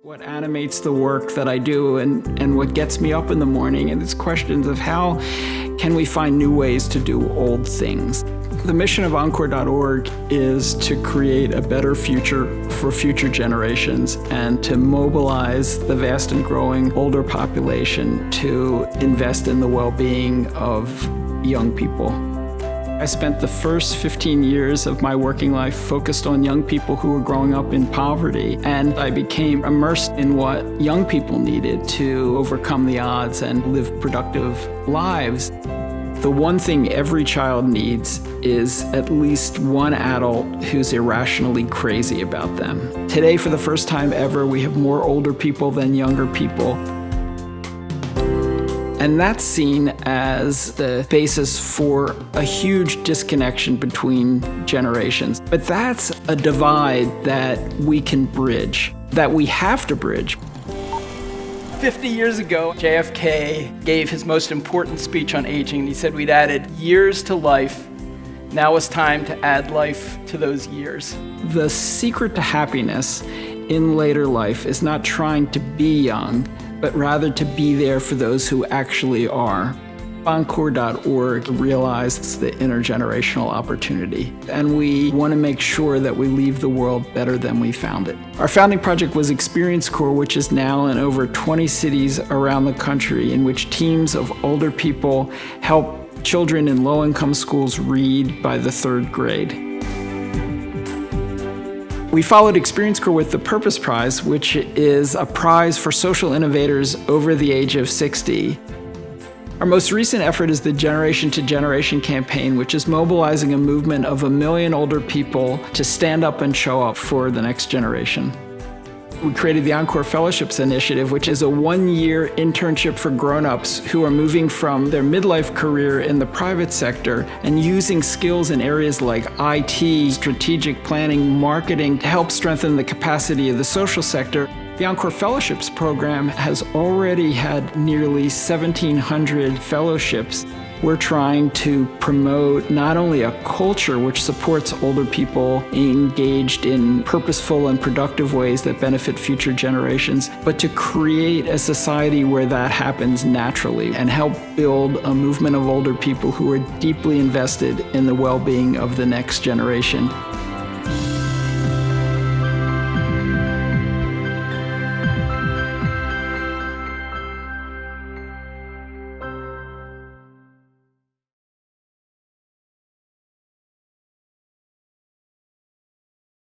What animates the work that I do and what gets me up in the morning, and it's questions of how can we find new ways to do old things. The mission of Encore.org is to create a better future for future generations and to mobilize the vast and growing older population to invest in the well-being of young people. I spent the first 15 years of my working life focused on young people who were growing up in poverty, and I became immersed in what young people needed to overcome the odds and live productive lives. The one thing every child needs is at least one adult who's irrationally crazy about them. Today, for the first time ever, we have more older people than younger people. And that's seen as the basis for a huge disconnection between generations. But that's a divide that we can bridge, that we have to bridge. 50 years ago, JFK gave his most important speech on aging. He said we'd added years to life. Now it's time to add life to those years. The secret to happiness in later life is not trying to be young, but rather to be there for those who actually are. Encore.org realized the intergenerational opportunity, and we want to make sure that we leave the world better than we found it. Our founding project was Experience Corps, which is now in over 20 cities around the country, in which teams of older people help children in low-income schools read by the 3rd grade. We followed Experience Corps with the Purpose Prize, which is a prize for social innovators over the age of 60. Our most recent effort is the Generation to Generation campaign, which is mobilizing a movement of 1 million older people to stand up and show up for the next generation. We created the Encore Fellowships Initiative, which is a 1-year internship for grown-ups who are moving from their midlife career in the private sector and using skills in areas like IT, strategic planning, marketing to help strengthen the capacity of the social sector. The Encore Fellowships program has already had nearly 1,700 fellowships. We're trying to promote not only a culture which supports older people engaged in purposeful and productive ways that benefit future generations, but to create a society where that happens naturally and help build a movement of older people who are deeply invested in the well-being of the next generation.